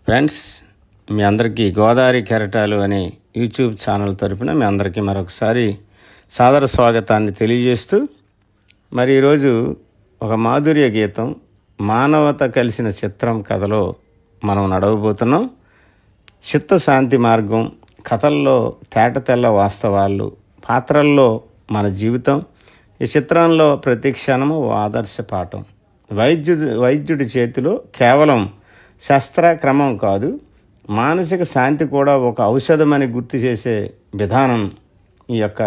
Friends, మీ అందరికీ గోదావరి కెరటాలు అనే యూట్యూబ్ ఛానల్ తరపున మీ అందరికీ మరొకసారి సాదర స్వాగతాన్ని తెలియజేస్తూ, మరి ఈరోజు ఒక మాధుర్య గీతం మానవత కలిసిన చిత్రం కథలో మనం నడవబోతున్నాం. చిత్తశాంతి మార్గం, కథల్లో తేటతెల్ల వాస్తవాలు, పాత్రల్లో మన జీవితం. ఈ చిత్రంలో ప్రతి క్షణము ఓ ఆదర్శ పాఠం. వైద్యుడి చేతిలో కేవలం శస్త్రక్రమం కాదు, మానసిక శాంతి కూడా ఒక ఔషధమని గుర్తు చేసే విధానం ఈ యొక్క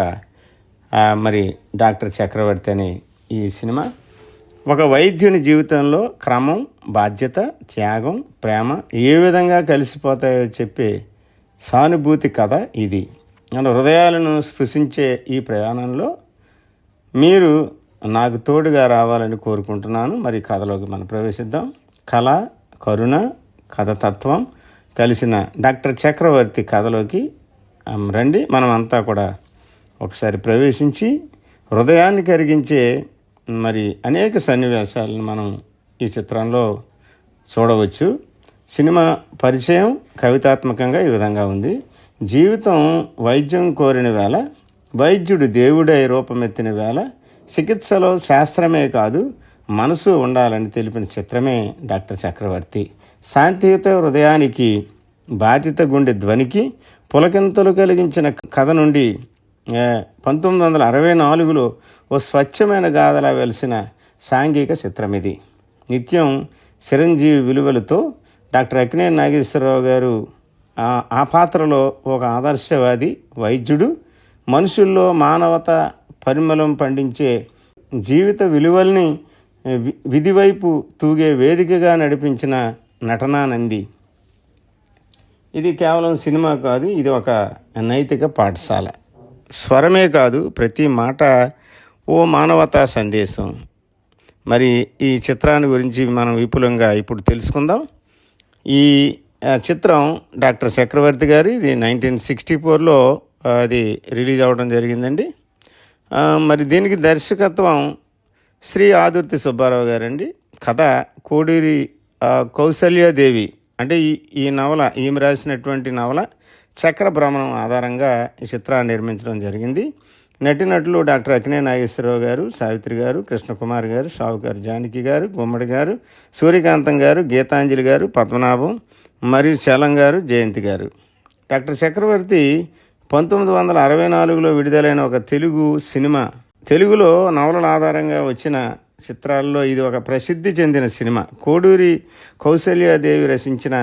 మరి డాక్టర్ చక్రవర్తి అనే ఈ సినిమా. ఒక వైద్యుని జీవితంలో క్రమం, బాధ్యత, త్యాగం, ప్రేమ ఏ విధంగా కలిసిపోతాయో చెప్పే సానుభూతి కథ ఇది. మన హృదయాలను స్పృశించే ఈ ప్రయాణంలో మీరు నాకు తోడుగా రావాలని కోరుకుంటున్నాను. మరి కథలోకి మనం ప్రవేశిద్దాం. కళ, కరుణ, కథతత్వం కలిసిన డాక్టర్ చక్రవర్తి కథలోకి రండి. మనం అంతా కూడా ఒకసారి ప్రవేశించి హృదయాన్ని కరిగించే మరి అనేక సన్నివేశాలను మనం ఈ చిత్రంలో చూడవచ్చు. సినిమా పరిచయం కవితాత్మకంగా ఈ విధంగా ఉంది. జీవితం వైద్యం కోరిన వేళ, వైద్యుడు దేవుడై రూపమెత్తిన వేళ, చికిత్సలో శాస్త్రమే కాదు మనసు ఉండాలని తెలిపిన చిత్రమే డాక్టర్ చక్రవర్తి. శాంతియుత హృదయానికి, బాధిత గుండె ధ్వనికి పులకింతలు కలిగించిన కథ నుండి 1964లో ఓ స్వచ్ఛమైన గాథలా వెలిసిన సాంఘిక చిత్రం ఇది. నిత్యం చిరంజీవి విలువలతో డాక్టర్ అక్కినేని నాగేశ్వరరావు గారు ఆ పాత్రలో ఒక ఆదర్శవాది వైద్యుడు మనుషుల్లో మానవత పరిమళం పండించే జీవిత విలువల్ని విధివైపు తూగే వేదికగా నడిపించిన నటనానంది. ఇది కేవలం సినిమా కాదు, ఇది ఒక నైతిక పాఠశాల. స్వరమే కాదు, ప్రతి మాట ఓ మానవతా సందేశం. మరి ఈ చిత్రాన్ని గురించి మనం విపులంగా ఇప్పుడు తెలుసుకుందాం. ఈ చిత్రం డాక్టర్ చక్రవర్తి గారి, ఇది 1964లో అది రిలీజ్ అవ్వడం జరిగిందండి. మరి దీనికి దర్శకత్వం శ్రీ ఆదుర్తి సుబ్బారావు గారండి. కథ కోడూరి కౌసల్యాదేవి, అంటే ఈ నవల, ఈమె రాసినటువంటి నవల చక్రభ్రమణం ఆధారంగా ఈ చిత్రాన్ని నిర్మించడం జరిగింది. నటినటులు డాక్టర్ అక్కినేని నాగేశ్వరరావు గారు, సావిత్రి గారు, కృష్ణకుమార్ గారు, షావుకారు జానకి గారు, గుమ్మడి గారు, సూర్యకాంతం గారు, గీతాంజలి గారు, పద్మనాభం మరియు చలం గారు, జయంతి గారు. డాక్టర్ చక్రవర్తి 1964లో విడుదలైన ఒక తెలుగు సినిమా. తెలుగులో నవలల ఆధారంగా వచ్చిన చిత్రాల్లో ఇది ఒక ప్రసిద్ధి చెందిన సినిమా. కోడూరి కౌసల్యాదేవి రచించిన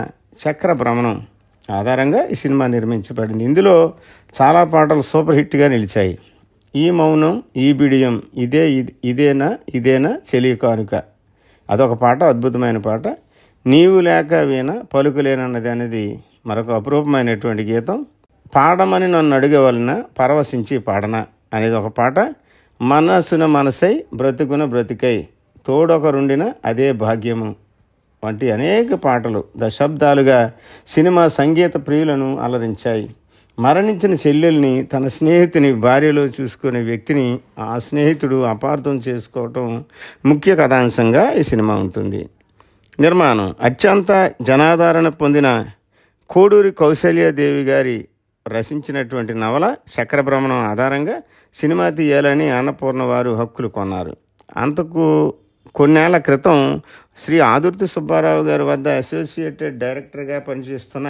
చక్రభ్రమణం ఆధారంగా ఈ సినిమా నిర్మించబడింది. ఇందులో చాలా పాటలు సూపర్ హిట్గా నిలిచాయి. ఈ మౌనం, ఈ బిడియం, ఇదేనా చెలి కానుక, అదొక పాట, అద్భుతమైన పాట. నీవు లేక వీణ పలుకులేనన్నది అనేది మరొక అపురూపమైనటువంటి గీతం. పాడమని నన్ను అడిగవలన పరవశించి పాడనా అనేది ఒక పాట. మనసున మనసై బ్రతుకున బ్రతికై తోడొకరుండిన అదే భాగ్యము వంటి అనేక పాటలు దశాబ్దాలుగా సినిమా సంగీత ప్రియులను అలరించాయి. మరణించిన చెల్లెల్ని తన స్నేహితుని భార్యలో చూసుకునే వ్యక్తిని ఆ స్నేహితుడు అపార్థం చేసుకోవటం ముఖ్య కథాంశంగా ఈ సినిమా ఉంటుంది. నిర్మాణం అత్యంత జనాదరణ పొందిన కోడూరి కౌసల్యాదేవి గారి రచించినటువంటి నవల చక్రభ్రమణం ఆధారంగా సినిమా తీయాలని అన్నపూర్ణ వారు హక్కులు కొన్నారు. అంతకు కొన్నేళ్ల క్రితం శ్రీ ఆదుర్తి సుబ్బారావు గారి వద్ద అసోసియేటెడ్ డైరెక్టర్గా పనిచేస్తున్న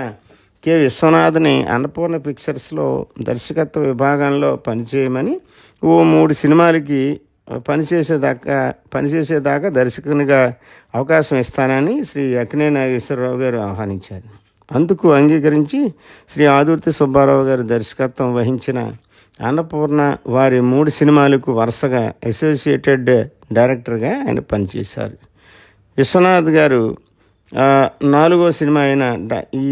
కె విశ్వనాథ్ని అన్నపూర్ణ పిక్చర్స్లో దర్శకత్వ విభాగంలో పనిచేయమని ఓ 3 సినిమాలకి పనిచేసేదాకా దర్శకునిగా అవకాశం ఇస్తానని శ్రీ అక్కినేని నాగేశ్వరరావు గారు ఆహ్వానించారు. అందుకు అంగీకరించి శ్రీ ఆదుర్తి సుబ్బారావు గారు దర్శకత్వం వహించిన అన్నపూర్ణ వారి 3 సినిమాలకు వరుసగా అసోసియేటెడ్ డైరెక్టర్గా ఆయన పనిచేశారు. విశ్వనాథ్ గారు 4వ సినిమా అయిన ఈ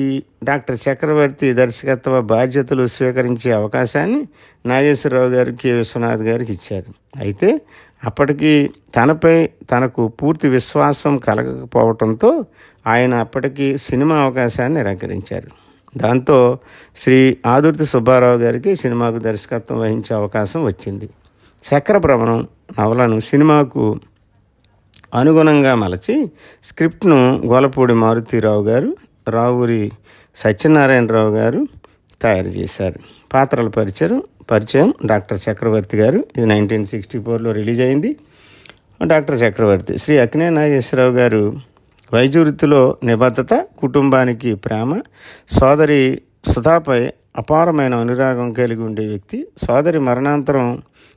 డాక్టర్ చక్రవర్తి దర్శకత్వ బాధ్యతలు స్వీకరించే అవకాశాన్ని నాగేశ్వరరావు గారికి, విశ్వనాథ్ గారికి ఇచ్చారు. అయితే అప్పటికి తనపై తనకు పూర్తి విశ్వాసం కలగకపోవడంతో ఆయన అప్పటికి సినిమా అవకాశాన్ని నిరాకరించారు. దాంతో శ్రీ ఆదుర్తి సుబ్బారావు గారికి సినిమాకు దర్శకత్వం వహించే అవకాశం వచ్చింది. చక్రభ్రమణం నవలను సినిమాకు అనుగుణంగా మలచి స్క్రిప్ట్ను గోలపూడి మారుతీరావు గారు రావురి సత్యనారాయణరావు గారు తయారు చేశారు. పాత్రల పరిచయం డాక్టర్ చక్రవర్తి గారు. ఇది 1964లో రిలీజ్ అయింది. డాక్టర్ చక్రవర్తి శ్రీ అక్కినేని నాగేశ్వరరావు గారు వైద్య వృత్తిలో నిబద్ధత, కుటుంబానికి ప్రేమ, సోదరి సుధాపై అపారమైన అనురాగం కలిగి ఉండే వ్యక్తి. సోదరి మరణాంతరం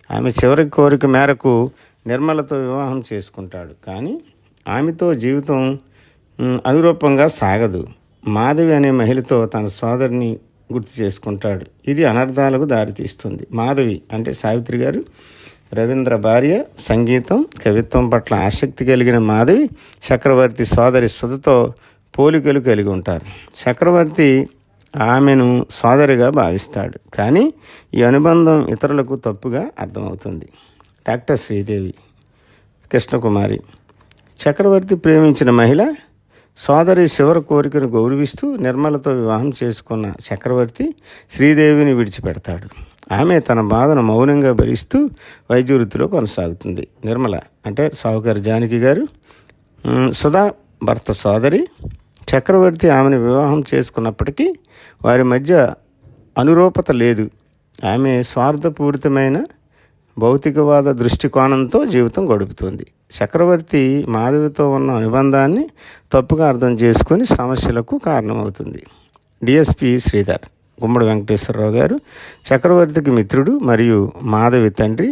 ఆమె చివరి కోరిక మేరకు నిర్మలతో వివాహం చేసుకుంటాడు. కానీ ఆమెతో జీవితం అనురూపంగా సాగదు. మాధవి అనే మహిళతో తన సోదరిని గుర్తు చేసుకుంటాడు. ఇది అనర్థాలకు దారితీస్తుంది. మాధవి అంటే సావిత్రి గారు, రవీంద్ర భార్య. సంగీతం, కవిత్వం పట్ల ఆసక్తి కలిగిన మాధవి చక్రవర్తి సోదరి సుధతో పోలికలు కలిగి ఉంటారు. చక్రవర్తి ఆమెను సోదరిగా భావిస్తాడు. కానీ ఈ అనుబంధం ఇతరులకు తప్పుగా అర్థమవుతుంది. డాక్టర్ శ్రీదేవి కృష్ణకుమారి చక్రవర్తి ప్రేమించిన మహిళ. సోదరి చివరి కోరికను గౌరవిస్తూ నిర్మలతో వివాహం చేసుకున్న చక్రవర్తి శ్రీదేవిని విడిచిపెడతాడు. ఆమె తన బాధను మౌనంగా భరిస్తూ వైద్య వృత్తిలో కొనసాగుతుంది. నిర్మల అంటే సావుకారు జానకి గారు. సుధా భర్త సోదరి. చక్రవర్తి ఆమెను వివాహం చేసుకున్నప్పటికీ వారి మధ్య అనురూపత లేదు. ఆమె స్వార్థపూరితమైన భౌతికవాద దృష్టికోణంతో జీవితం గడుపుతుంది. చక్రవర్తి మాధవితో ఉన్న అనుబంధాన్ని తప్పుగా అర్థం చేసుకొని సమస్యలకు కారణమవుతుంది. డిఎస్పి శ్రీధర్ గుమ్మడి వెంకటేశ్వరరావు గారు చక్రవర్తికి మిత్రుడు మరియు మాధవి తండ్రి.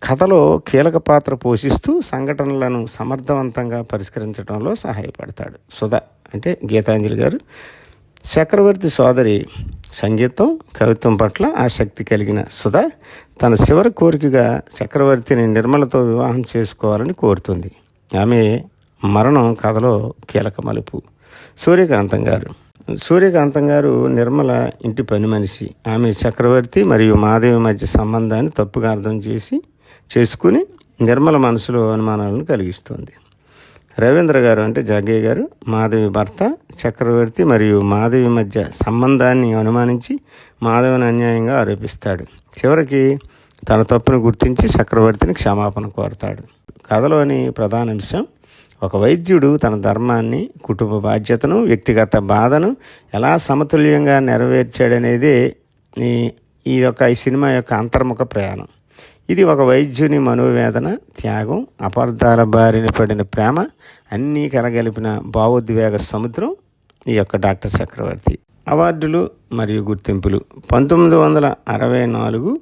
కథలో కీలక పాత్ర పోషిస్తూ సంఘటనలను సమర్థవంతంగా పరిష్కరించడంలో సహాయపడతాడు. సుధా అంటే గీతాంజలి గారు చక్రవర్తి సోదరి. సంగీతం, కవిత్వం పట్ల ఆసక్తి కలిగిన సుధా తన చివరి కోరికగా చక్రవర్తిని నిర్మలతో వివాహం చేసుకోవాలని కోరుతుంది. ఆమె మరణం కథలో కీలక మలుపు. సూర్యకాంతం గారు నిర్మల ఇంటి పని మనిషి. ఆమె చక్రవర్తి మరియు మాధవి మధ్య సంబంధాన్ని తప్పుగా అర్థం చేసుకుని నిర్మల మనసులో అనుమానాలను కలిగిస్తుంది. రవీంద్ర గారు అంటే జగ్గయ్య గారు మాధవి భర్త. చక్రవర్తి మరియు మాధవి మధ్య సంబంధాన్ని అనుమానించి మాధవిని అన్యాయంగా ఆరోపిస్తాడు. చివరికి తన తప్పును గుర్తించి చక్రవర్తిని క్షమాపణ కోరతాడు. కథలోని ప్రధాన అంశం ఒక వైద్యుడు తన ధర్మాన్ని, కుటుంబ బాధ్యతను, వ్యక్తిగత బాధను ఎలా సమతుల్యంగా నెరవేర్చాడనేదే ఈ సినిమా యొక్క అంతర్ముఖ ప్రయాణం. ఇది ఒక వైద్యుని మనోవేదన, త్యాగం, అపార్థాల బారిన పడిన ప్రేమ అన్నీ కలగలిపిన భావోద్వేగ సముద్రం ఈ యొక్క డాక్టర్ చక్రవర్తి. అవార్డులు మరియు గుర్తింపులు. 1964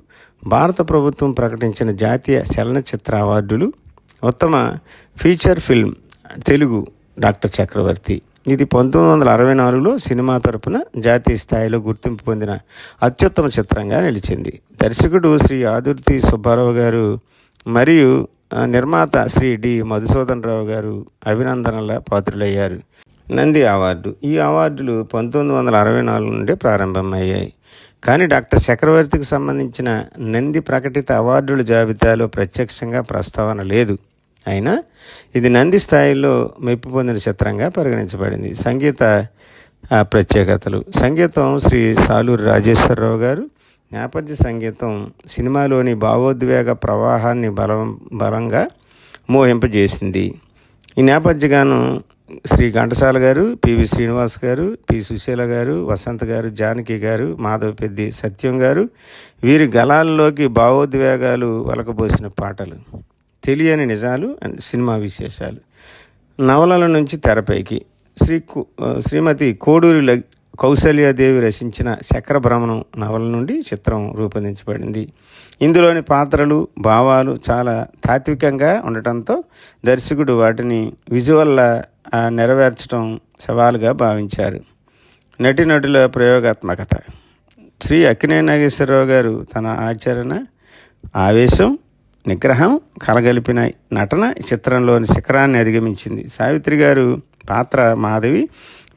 భారత ప్రభుత్వం ప్రకటించిన జాతీయ చలనచిత్ర అవార్డులు. ఉత్తమ ఫీచర్ ఫిల్మ్ తెలుగు డాక్టర్ చక్రవర్తి. ఇది 1964లో సినిమా తరపున జాతీయ స్థాయిలో గుర్తింపు పొందిన అత్యుత్తమ చిత్రంగా నిలిచింది. దర్శకుడు శ్రీ ఆదుర్తి సుబ్బారావు గారు మరియు నిర్మాత శ్రీ డి మధుసూదన్ రావు గారు అభినందనల పాత్రులయ్యారు. నంది అవార్డు. ఈ అవార్డులు 1964 నుండి ప్రారంభమయ్యాయి. కానీ డాక్టర్ చక్రవర్తికి సంబంధించిన నంది ప్రకటిత అవార్డుల జాబితాలో ప్రత్యక్షంగా ప్రస్తావన లేదు. అయినా ఇది నంది స్థాయిలో మెప్పు పొందిన చిత్రంగా పరిగణించబడింది. సంగీత ప్రత్యేకతలు. సంగీతం శ్రీ సాలూరి రాజేశ్వరరావు గారు. నేపథ్య సంగీతం సినిమాలోని భావోద్వేగ ప్రవాహాన్ని బలంగా మోహింపజేసింది. ఈ నేపథ్య గానం శ్రీ ఘంటసాల గారు, పివి శ్రీనివాస్ గారు, పి సుశీల గారు, వసంత్ గారు, జానకి గారు, మాధవపెద్ది సత్యం గారు. వీరి గళాల్లోకి భావోద్వేగాలు వలకబోసిన పాటలు. తెలియని నిజాలు అండ్ సినిమా విశేషాలు. నవలల నుంచి తెరపైకి. శ్రీమతి కోడూరి కౌసల్యాదేవి రచించిన చక్రభ్రమణం నవల నుండి చిత్రం రూపొందించబడింది. ఇందులోని పాత్రలు, భావాలు చాలా తాత్వికంగా ఉండటంతో దర్శకుడు వాటిని విజువల్లా నెరవేర్చడం సవాలుగా భావించారు. నటీనటుల ప్రయోగాత్మకత. శ్రీ అక్కినేని నాగేశ్వరరావు గారు తన ఆచరణ, ఆవేశం, నిగ్రహం కలగలిపిన నటన చిత్రంలోని శిఖరాన్ని అధిగమించింది. సావిత్రి గారు పాత్ర మాధవి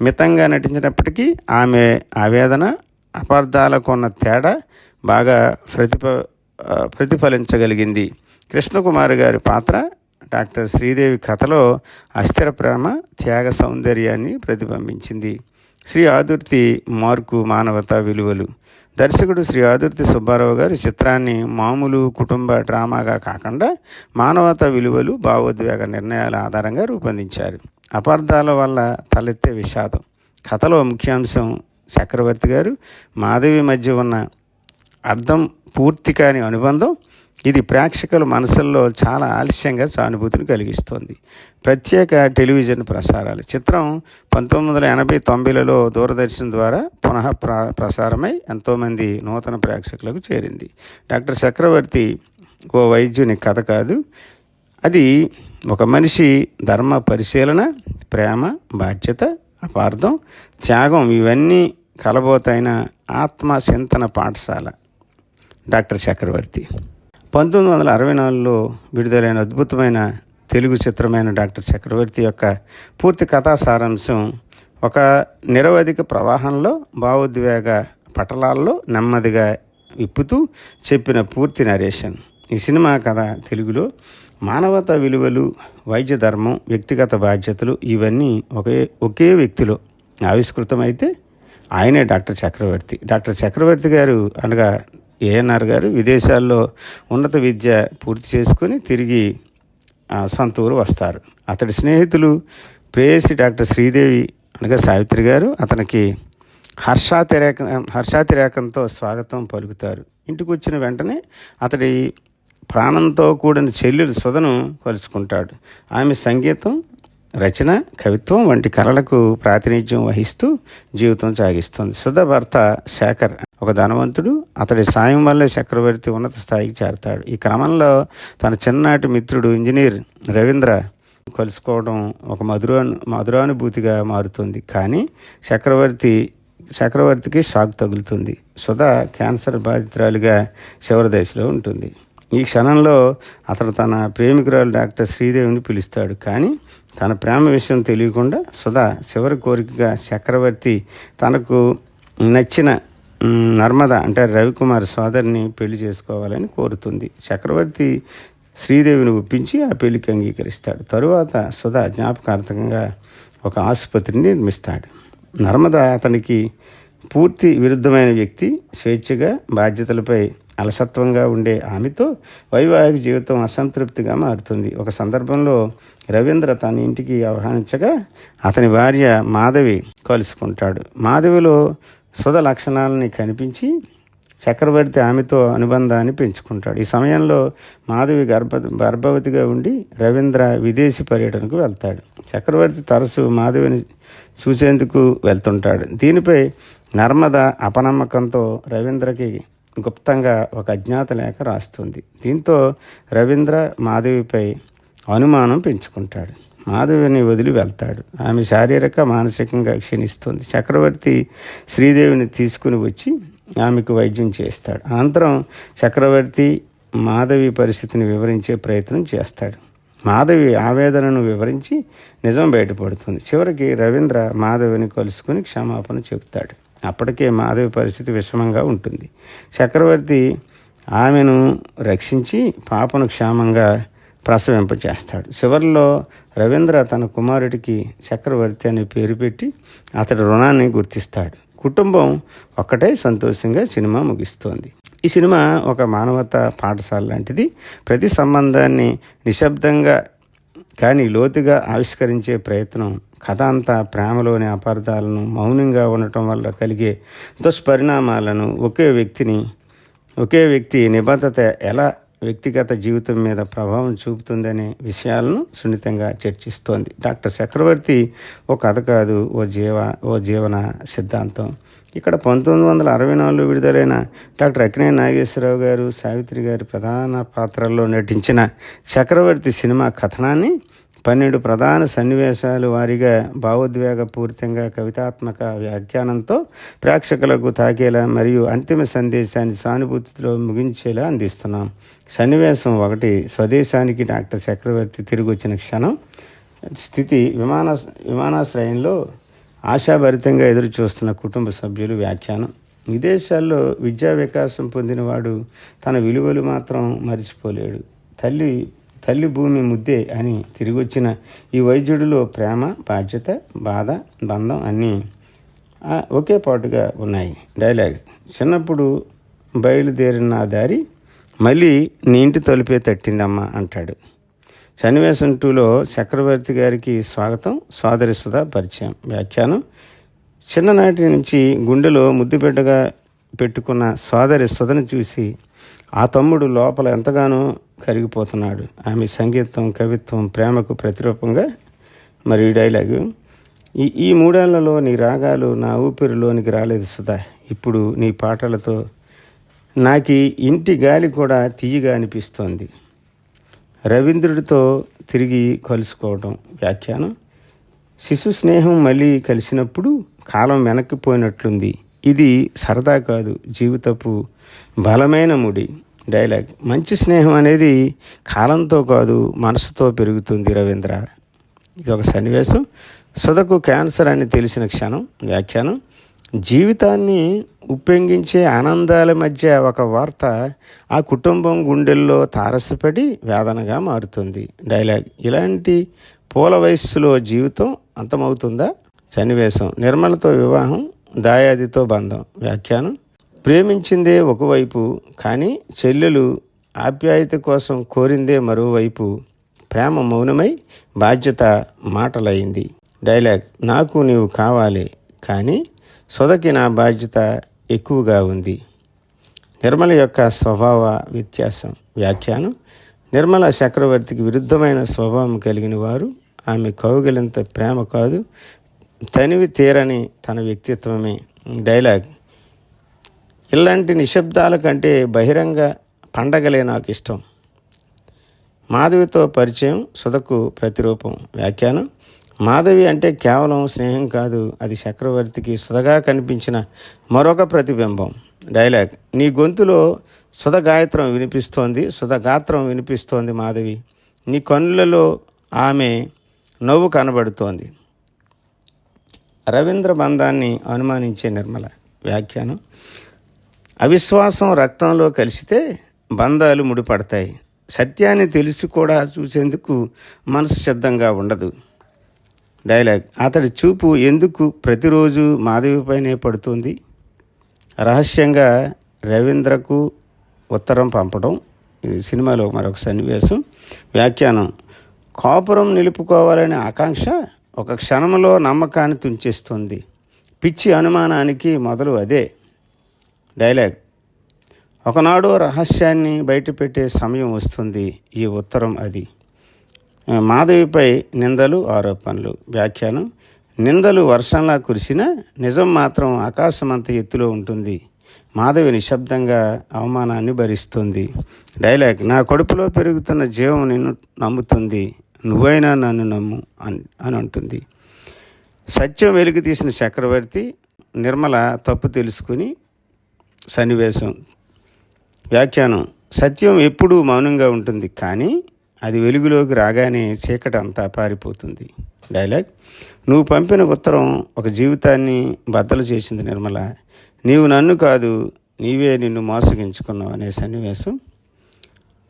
మితంగా నటించినప్పటికీ ఆమె ఆవేదన, అపార్థాలకు ఉన్న తేడా బాగా ప్రతిఫలించగలిగింది. కృష్ణకుమారి గారి పాత్ర డాక్టర్ శ్రీదేవి కథలో అస్థిర ప్రేమ, త్యాగ సౌందర్యాన్ని ప్రతిబింబించింది. శ్రీ ఆదుర్తి మార్కు మానవతా విలువలు. దర్శకుడు శ్రీ ఆదుర్తి సుబ్బారావు గారు చిత్రాన్ని మామూలు కుటుంబ డ్రామాగా కాకుండా మానవతా విలువలు, భావోద్వేగ నిర్ణయాల ఆధారంగా రూపొందించారు. అపార్థాల వల్ల తలెత్తే విషాదం, కథలో ముఖ్యాంశం చక్రవర్తి గారు మాధవి మధ్య ఉన్న అర్థం పూర్తి కాని అనుబంధం. ఇది ప్రేక్షకుల మనసుల్లో చాలా ఆలస్యంగా సానుభూతిని కలిగిస్తోంది. ప్రత్యేక టెలివిజన్ ప్రసారాలు. చిత్రం 1980-90లలో దూరదర్శన్ ద్వారా పునః ప్రసారమై ఎంతోమంది నూతన ప్రేక్షకులకు చేరింది. డాక్టర్ చక్రవర్తి ఓ వైద్యుని కథ కాదు, అది ఒక మనిషి ధర్మ పరిశీలన, ప్రేమ, బాధ్యత, అపార్థం, త్యాగం ఇవన్నీ కలబోతైన ఆత్మ చింతన పాఠశాల డాక్టర్ చక్రవర్తి. 1964లో విడుదలైన అద్భుతమైన తెలుగు చిత్రమైన డాక్టర్ చక్రవర్తి యొక్క పూర్తి కథా సారాంశం ఒక నిరవధిక ప్రవాహంలో భావోద్వేగ పటలాల్లో నెమ్మదిగా విప్పుతూ చెప్పిన పూర్తి నరేషన్. ఈ సినిమా కథ తెలుగులో మానవతా విలువలు, వైద్య ధర్మం, వ్యక్తిగత బాధ్యతలు ఇవన్నీ ఒకే వ్యక్తిలో ఆవిష్కృతమైతే ఆయనే డాక్టర్ చక్రవర్తి. డాక్టర్ చక్రవర్తి గారు అనగా ఏఎన్ఆర్ గారు విదేశాల్లో ఉన్నత విద్య పూర్తి చేసుకుని తిరిగి సొంత ఊరు వస్తారు. అతడి స్నేహితులు ప్రేయసి డాక్టర్ శ్రీదేవి అనగా సావిత్రి గారు అతనికి హర్షాతిరేకంతో స్వాగతం పలుకుతారు. ఇంటికి వచ్చిన వెంటనే అతడి ప్రాణంతో కూడిన చెల్లెలు సుధను కలుసుకుంటాడు. ఆమె సంగీతం, రచన, కవిత్వం వంటి కళలకు ప్రాతినిధ్యం వహిస్తూ జీవితం సాగిస్తుంది. సుధ భర్త శేఖర్ ఒక ధనవంతుడు. అతడి సాయం వల్లే చక్రవర్తి ఉన్నత స్థాయికి చేరతాడు. ఈ క్రమంలో తన చిన్ననాటి మిత్రుడు ఇంజనీర్ రవీంద్ర కలుసుకోవడం ఒక మధురానుభూతిగా మారుతుంది. కానీ చక్రవర్తికి షాక్ తగులుతుంది. సుధ క్యాన్సర్ బాధితురాలిగా చివరి దశలో ఉంటుంది. ఈ క్షణంలో అతడు తన ప్రేమికురాలు డాక్టర్ శ్రీదేవిని పిలుస్తాడు. కానీ తన ప్రేమ విషయం తెలియకుండా సుధ చివరి కోరికగా చక్రవర్తి తనకు నచ్చిన నర్మద అంటే రవికుమార్ సోదరిని పెళ్లి చేసుకోవాలని కోరుతుంది. చక్రవర్తి శ్రీదేవిని ఒప్పించి ఆ పెళ్లికి అంగీకరిస్తాడు. తరువాత సుధ జ్ఞాపకార్థంగా ఒక ఆసుపత్రిని నిర్మిస్తాడు. నర్మద అతనికి పూర్తి విరుద్ధమైన వ్యక్తి. స్వేచ్ఛగా, బాధ్యతలపై అలసత్వంగా ఉండే ఆమెతో వైవాహిక జీవితం అసంతృప్తిగా మారుతుంది. ఒక సందర్భంలో రవీంద్ర తన ఇంటికి ఆహ్వానించగా అతని భార్య మాధవి కలుసుకుంటాడు. మాధవిలో సుధ లక్షణాలని కనిపించి చక్రవర్తి ఆమెతో అనుబంధాన్ని పెంచుకుంటాడు. ఈ సమయంలో మాధవి గర్భవతిగా ఉండి రవీంద్ర విదేశీ పర్యటనకు వెళ్తాడు. చక్రవర్తి తరచూ మాధవిని చూసేందుకు వెళ్తుంటాడు. దీనిపై నర్మద అపనమ్మకంతో రవీంద్రకి గుప్తంగా ఒక అజ్ఞాత లేఖ రాస్తుంది. దీంతో రవీంద్ర మాధవిపై అనుమానం పెంచుకుంటాడు. మాధవిని వదిలి వెళ్తాడు. ఆమె శారీరక, మానసికంగా క్షీణిస్తుంది. చక్రవర్తి శ్రీదేవిని తీసుకుని వచ్చి ఆమెకు వైద్యం చేస్తాడు. అనంతరం చక్రవర్తి మాధవి పరిస్థితిని వివరించే ప్రయత్నం చేస్తాడు. మాధవి ఆవేదనను వివరించి నిజం బయటపడుతుంది. చివరికి రవీంద్ర మాధవిని కలుసుకుని క్షమాపణ చెబుతాడు. అప్పటికే మాధవి పరిస్థితి విషమంగా ఉంటుంది. చక్రవర్తి ఆమెను రక్షించి పాపను క్షేమంగా ప్రసవింపచేస్తాడు. చివరిలో రవీంద్ర తన కుమారుడికి చక్రవర్తి అనే పేరు పెట్టి అతడి రుణాన్ని గుర్తిస్తాడు. కుటుంబం ఒక్కటే సంతోషంగా సినిమా ముగిస్తోంది. ఈ సినిమా ఒక మానవతా పాఠశాల లాంటిది. ప్రతి సంబంధాన్ని నిశ్శబ్దంగా కానీ లోతుగా ఆవిష్కరించే ప్రయత్నం. కథ అంతా ప్రేమలోని అపార్థాలను, మౌనంగా ఉండటం వల్ల కలిగే దుష్పరిణామాలను, ఒకే వ్యక్తి నిబద్ధత ఎలా వ్యక్తిగత జీవితం మీద ప్రభావం చూపుతుందనే విషయాలను సున్నితంగా చర్చిస్తోంది. డాక్టర్ చక్రవర్తి ఓ కథ కాదు, ఓ జీవన సిద్ధాంతం. ఇక్కడ 1964లో విడుదలైన డాక్టర్ అక్కినేని నాగేశ్వరరావు గారు, సావిత్రి గారి ప్రధాన పాత్రల్లో నటించిన చక్రవర్తి సినిమా కథనాన్ని 12 ప్రధాన సన్నివేశాలు వారిగా భావోద్వేగపూరితంగా, కవితాత్మక వ్యాఖ్యానంతో ప్రేక్షకులకు తాకేలా మరియు అంతిమ సందేశాన్ని సానుభూతిలో ముగించేలా అందిస్తున్నాం. సన్నివేశం 1. స్వదేశానికి డాక్టర్ చక్రవర్తి తిరిగి వచ్చిన క్షణం. స్థితి విమానాశ్రయంలో ఆశాభరితంగా ఎదురు చూస్తున్న కుటుంబ సభ్యులు. వ్యాఖ్యానం. విదేశాల్లో విద్యా వికాసం పొందినవాడు తన విలువలు మాత్రం మరిచిపోలేడు. తల్లి భూమి ముద్దే అని తిరిగొచ్చిన ఈ వైద్యుడిలో ప్రేమ, బాధ్యత, బాధ, బంధం అన్నీ ఒకే పాటుగా ఉన్నాయి. డైలాగ్. చిన్నప్పుడు బయలుదేరిన ఆ దారి మళ్ళీ నీ ఇంటి తలుపే తట్టిందమ్మా అంటాడు. సన్నివేశం 2లో చక్రవర్తి గారికి స్వాగతం, సోదరి సుధ పరిచయం. వ్యాఖ్యానం. చిన్ననాటి నుంచి గుండెలో ముద్దుబిడ్డగా పెట్టుకున్న సోదరి సుధను చూసి ఆ తమ్ముడు లోపల ఎంతగానో కరిగిపోతున్నాడు. ఆమె సంగీతం, కవిత్వం, ప్రేమకు ప్రతిరూపంగా. మరి ఈ డైలాగు: ఈ 3 ఏళ్లలో నీ రాగాలు నా ఊపిరిలోనికి రాలేదు సుధా. ఇప్పుడు నీ పాటలతో నాకు ఇంటి గాలి కూడా తీయగా అనిపిస్తోంది. రవీంద్రుడితో తిరిగి కలుసుకోవడం. వ్యాఖ్యానం: శిశు స్నేహం మళ్ళీ కలిసినప్పుడు కాలం వెనక్కిపోయినట్లుంది. ఇది సరదా కాదు, జీవితపు బలమైన ముడి. డైలాగ్: మంచి స్నేహం అనేది కాలంతో కాదు, మనసుతో పెరుగుతుంది రవీంద్ర. ఇది ఒక సన్నివేశం. సుధకు క్యాన్సర్ అని తెలిసిన క్షణం. వ్యాఖ్యానం: జీవితాన్ని ఉప్పొంగించే ఆనందాల మధ్య ఒక వార్త ఆ కుటుంబం గుండెల్లో తారసపడి వేదనగా మారుతుంది. డైలాగ్: ఇలాంటి పూల వయస్సులో జీవితం అంతమవుతుందా? సన్నివేశం: నిర్మలతో వివాహం, దాయాదితో బంధం. వ్యాఖ్యానం: ప్రేమించిందే ఒకవైపు, కానీ చెల్లెలు ఆప్యాయత కోసం కోరిందే మరోవైపు. ప్రేమ మౌనమై బాధ్యత మాటలైంది. డైలాగ్: నాకు నీవు కావాలి, కానీ సుధకి నా బాధ్యత ఎక్కువగా ఉంది. నిర్మల యొక్క స్వభావ వ్యత్యాసం. వ్యాఖ్యానం: నిర్మల చక్రవర్తికి విరుద్ధమైన స్వభావం కలిగిన వారు. ఆమె కౌగిలింత ప్రేమ కాదు, తనివి తీరని తన వ్యక్తిత్వమే. డైలాగ్: ఇలాంటి నిశ్శబ్దాల కంటే బహిరంగ పండగలే నాకు ఇష్టం. మాధవితో పరిచయం సుధకు ప్రతిరూపం. వ్యాఖ్యానం: మాధవి అంటే కేవలం స్నేహం కాదు, అది చక్రవర్తికి సుధగా కనిపించిన మరొక ప్రతిబింబం. డైలాగ్: నీ గొంతులో సుధ గాత్రం వినిపిస్తోంది మాధవి. నీ కన్నులలో ఆమె నవ్వు కనబడుతోంది. రవీంద్ర బంధాన్ని అనుమానించే నిర్మల. వ్యాఖ్యానం: అవిశ్వాసం రక్తంలో కలిసితే బంధాలు ముడిపడతాయి. సత్యాన్ని తెలిసి కూడా చూసేందుకు మనసు సిద్ధంగా ఉండదు. డైలాగ్: అతడి చూపు ఎందుకు ప్రతిరోజు మాధవిపైనే పడుతుంది? రహస్యంగా రవీంద్రకు ఉత్తరం పంపడం. ఇది సినిమాలో మరొక సన్నివేశం. వ్యాఖ్యానం: కాపురం నిలుపుకోవాలనే ఆకాంక్ష ఒక క్షణంలో నమ్మకాన్ని తుంచేస్తుంది. పిచ్చి అనుమానానికి మొదలు అదే. డైలాగ్: ఒకనాడు రహస్యాన్ని బయటపెట్టే సమయం వస్తుంది. ఈ ఉత్తరం అది. మాధవిపై నిందలు, ఆరోపణలు. వ్యాఖ్యానం: నిందలు వర్షంలా కురిసినా నిజం మాత్రం ఆకాశమంత ఎత్తులో ఉంటుంది. మాధవి నిశ్శబ్దంగా అవమానాన్ని భరిస్తుంది. డైలాగ్: నా కడుపులో పెరుగుతున్న జీవం నిన్ను నమ్ముతుంది, నువ్వైనా నన్ను నమ్ము అని అంటుంది. సత్యం వెలికి తీసిన చక్రవర్తి, నిర్మల తప్పు తెలుసుకుని. సన్నివేశం. వ్యాఖ్యానం: సత్యం ఎప్పుడూ మౌనంగా ఉంటుంది, కానీ అది వెలుగులోకి రాగానే చీకటి అంతా పారిపోతుంది. డైలాగ్: నువ్వు పంపిన ఉత్తరం ఒక జీవితాన్ని బద్దలు చేసింది నిర్మల. నీవు నన్ను కాదు, నీవే నిన్ను మోసగించుకున్నావు అనే సన్నివేశం.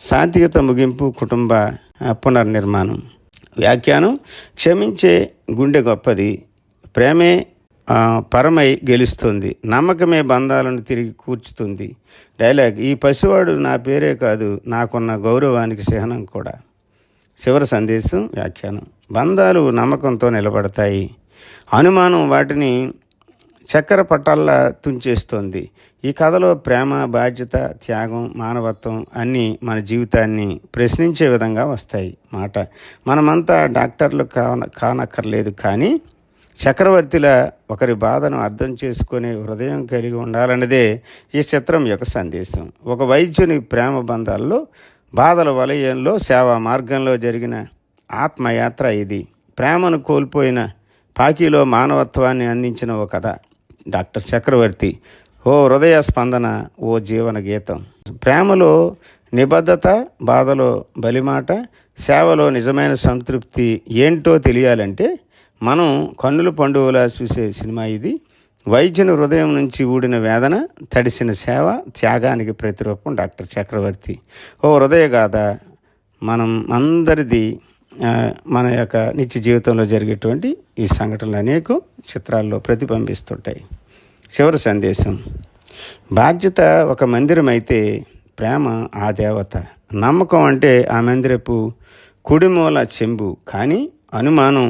శాంతియుత ముగింపు, కుటుంబ పునర్నిర్మాణం. వ్యాఖ్యానం: క్షమించే గుండె గొప్పది, ప్రేమే పరమై గెలుస్తుంది, నమ్మకమే బంధాలను తిరిగి కూర్చుతుంది. డైలాగ్: ఈ పసివాడు నా పేరే కాదు, నాకున్న గౌరవానికి చిహ్నం కూడా. చివరి సందేశం. వ్యాఖ్యానం: బంధాలు నమ్మకంతో నిలబడతాయి, అనుమానం వాటిని చక్కెర పట్టాల్లా తుంచేస్తోంది. ఈ కథలో ప్రేమ, బాధ్యత, త్యాగం, మానవత్వం అన్నీ మన జీవితాన్ని ప్రశ్నించే విధంగా వస్తాయి. మనమంతా డాక్టర్లు కానక్కర్లేదు, కానీ చక్రవర్తిల ఒకరి బాధను అర్థం చేసుకునే హృదయం కలిగి ఉండాలన్నదే ఈ చిత్రం యొక్క సందేశం. ఒక వైద్యుని ప్రేమ బంధాల్లో, బాధల వలయంలో, సేవా మార్గంలో జరిగిన ఆత్మయాత్ర ఇది. ప్రేమను కోల్పోయిన పాకీలో మానవత్వాన్ని అందించిన ఓ కథ. డాక్టర్ చక్రవర్తి ఓ హృదయ స్పందన, ఓ జీవన గీతం. ప్రేమలో నిబద్ధత, బాధలో బలిమాట, సేవలో నిజమైన సంతృప్తి ఏంటో తెలియాలంటే మనం కన్నుల పండుగలా చూసే సినిమా ఇది. వైద్యుని హృదయం నుంచి ఊడిన వేదన, తడిసిన సేవ, త్యాగానికి ప్రతిరూపం డాక్టర్ చక్రవర్తి. ఓ హృదయగాథ. మనం అందరిది మన యొక్క నిత్య జీవితంలో జరిగేటువంటి ఈ సంఘటనలు అనేక చిత్రాల్లో ప్రతిబింబిస్తుంటాయి. చివరి సందేశం. బాధ్యత ఒక మందిరం అయితే ప్రేమ ఆ దేవత. నమ్మకం అంటే ఆ మందిరపు కుడిమూల చెంబు, కానీ అనుమానం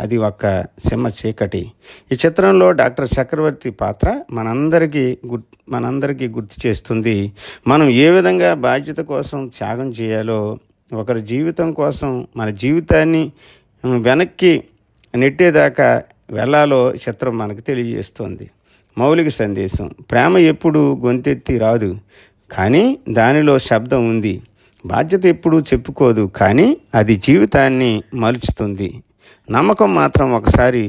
అది ఒక్క సింహ చీకటి. ఈ చిత్రంలో డాక్టర్ చక్రవర్తి పాత్ర మనందరికీ గుర్తు చేస్తుంది మనం ఏ విధంగా బాధ్యత కోసం త్యాగం చేయాలో, ఒకరి జీవితం కోసం మన జీవితాన్ని వెనక్కి నెట్టేదాకా వెళ్ళాలో చిత్రం మనకు తెలియజేస్తుంది. మౌలిక సందేశం: ప్రేమ ఎప్పుడు గొంతెత్తి రాదు, కానీ దానిలో శబ్దం ఉంది. బాధ్యత ఎప్పుడూ చెప్పుకోదు, కానీ అది జీవితాన్ని మలుచుతుంది. నమ్మకం మాత్రం ఒకసారి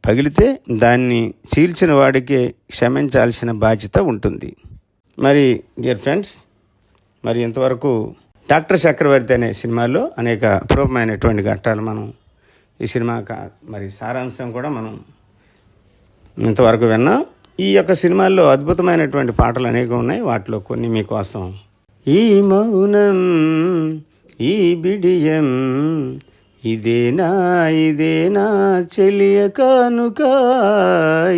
పగిలితే దాన్ని చీల్చిన వాడికే క్షమించాల్సిన బాధ్యత ఉంటుంది. మరి డియర్ ఫ్రెండ్స్, మరి ఇంతవరకు డాక్టర్ చక్రవర్తి అనే సినిమాలో అనేక అపూర్వమైనటువంటి ఘట్టాలు మనం ఈ సినిమా మరి సారాంశం కూడా మనం ఇంతవరకు విన్నాం. ఈ యొక్క సినిమాల్లో అద్భుతమైనటువంటి పాటలు అనేక ఉన్నాయి. వాటిలో కొన్ని మీకోసం. ఈ మౌనం, ఈ బిడియం, ఇదేనా చెలియ కానుక.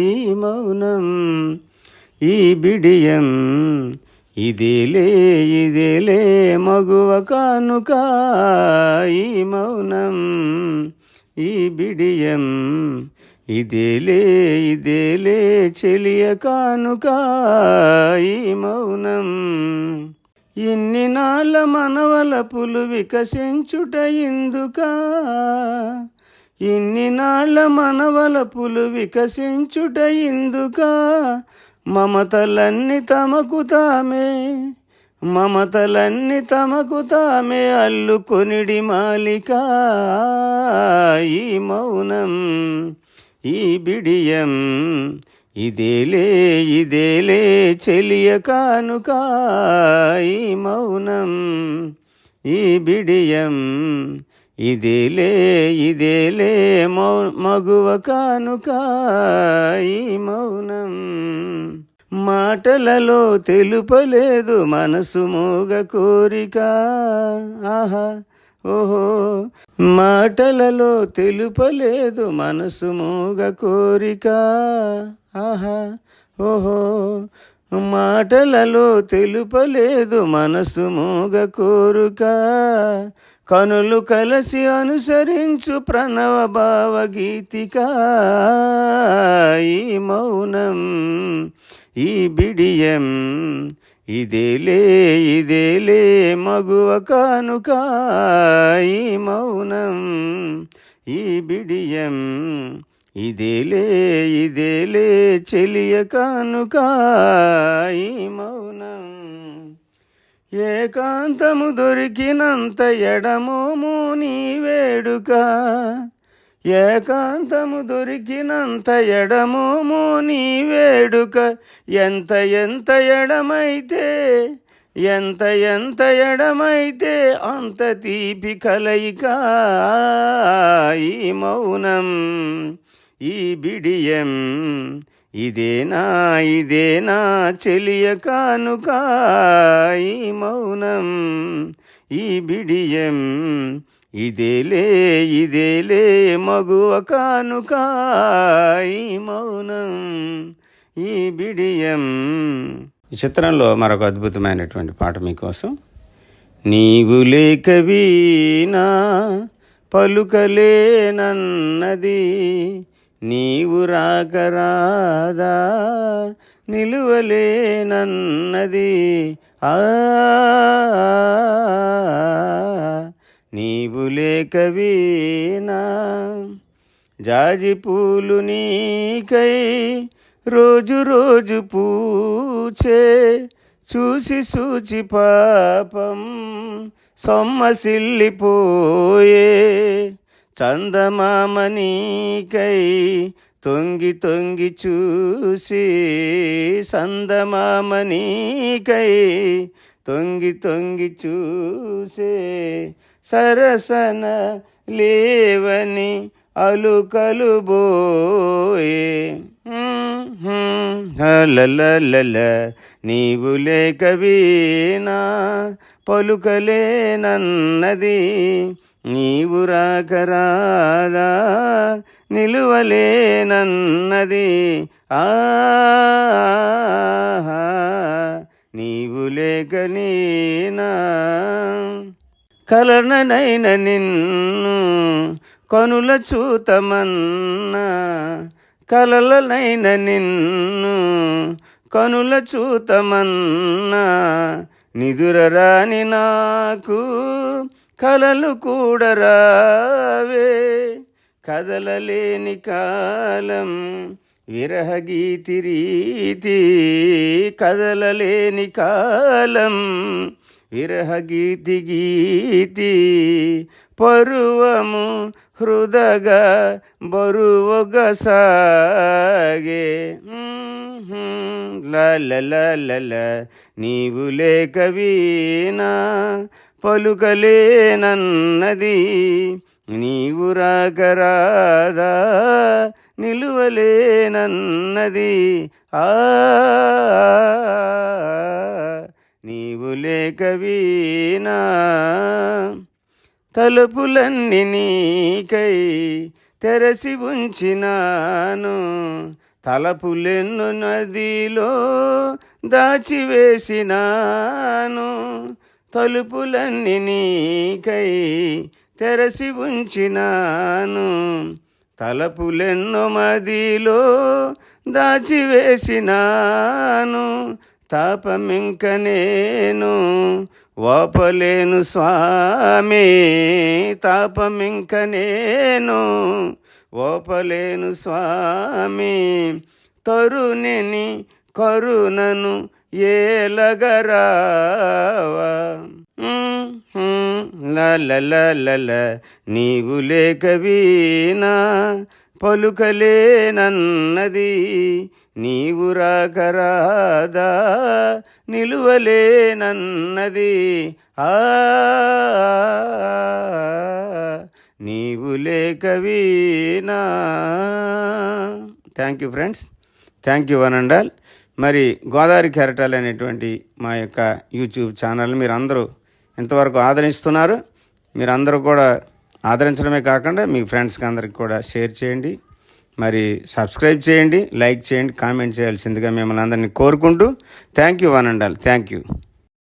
ఈ మౌనం, ఈ బిడియం, ఇదేలే మగువ కానుక. ఈ మౌనం, ఈ బిడియం, ఇదేలే చెలియ కానుక. ఈ మౌనం. ఇన్ని నాళ్ళ మనవలపులు వికసించుట ఇందుక, ఇన్ని నాళ్ళ మనవలపులు వికసించుట ఇందుక. మమతలన్నీ తమకు తామే అల్లుకొనిడి మాలిక. ఈ మౌనం, ఈ బిడియం, ఇదేలే చెలియ కానుక. ఈ మౌనం, ఈ బిడియం, ఇదేలే మగువ కానుక. ఈ మౌనం. మాటలలో తెలుపలేదు మనసు మోగ కోరిక. ఆహా ఓహో, మాటలలో తెలుపలేదు మనసు మోగ కోరిక. ఆహా ఓహో, మాటలలో తెలుపలేదు మనసు మోగ కోరిక. కనులు కలిసి అనుసరించు ప్రణవ భావగీతిక. ఈ మౌనం, ఈ బిడియం, ఇదేలే మగువ కానుక. ఈ మౌనం, ఈ బిడియం, ఇదేలే చెలియ కానుక. ఈ మౌనం. ఏకాంతము దొరికినంత ఎడమోము నీ వేడుక. ఏకాంతము దొరికినంత ఎడమోము నీ వేడుక. ఎంత ఎడమైతే అంత తీపి కలయిక. ఈ మౌనం, ఈ బిడియం, ఇదేనా చెలియ కానుక. ఈ మౌనం, ఈ బిడియం, ఇదేలే మగువ కానుక. ఈ మౌనం, ఈ బిడియం. ఈ చిత్రంలో మరొక అద్భుతమైనటువంటి పాట మీకోసం. నీవు లేక వీణా పలుకలేనన్నది, నీవు రాకరాదా నిలువలేనన్నది. నీవు లేక వీణా జాజి పూలు నీకై రోజు పూచే. చూచి పాపం సొమ్మసిల్లిపోయే. చందమామ నీకై తొంగి చూసి. చందమామ నీకై తొంగి చూసే. సరసన లేవని అలుకలు బోయే. లల నీవు లేక వీణా పలుకలేనన్నది, నీవు రాకరాదా నిలువలేనన్నది. నీవు లేక నేనా కలననైన నిన్ను కనుల చూతమన్నా కలలనైన నిన్ను కనుల చూతమన్నా నిదురరాని నాకు కలలు కూడా రావే కదలలేని కాలం విరహగీతి రీతి కదలలేని కాలం విరహగీతి గీతి పరువము హృదగా బరువుగా సాగే లల నీవు లేక వీణా పలుకలేనన్నది నీవు రాకరాదా నిలువలేనన్నది నీవు లేక వీణా తలుపులన్నీ నీకై తెరసి ఉంచినాను తలపులెన్ను నదిలో దాచివేసినాను తలుపులన్నీ నీకై తెరసి ఉంచినాను తలపులెన్నో మదిలో దాచివేసినాను తాపమింక నేను ఓపలేను స్వామి తాపమింక నేను ఓపలేను స్వామి తరుణిని కరుణను ఏలగరావా లల నీవు లేక వీణా పలుకలేనన్నది నీవు రాకరాదా నిలువలేనన్నది నీవు లేక వీణా. Thank you friends, thank you one and all. మరి గోదావరి కెరటాలు అనేటువంటి మా యొక్క యూట్యూబ్ ఛానల్ మీరు అందరూ ఇంతవరకు ఆదరిస్తున్నారు. మీరందరూ కూడా ఆదరించడమే కాకుండా మీ ఫ్రెండ్స్కి అందరికి కూడా షేర్ చేయండి, మరి సబ్స్క్రైబ్ చేయండి, లైక్ చేయండి, కామెంట్ చేయాల్సిందిగా మిమ్మల్ని అందరినీ కోరుకుంటూ thank you one and all. Thank you.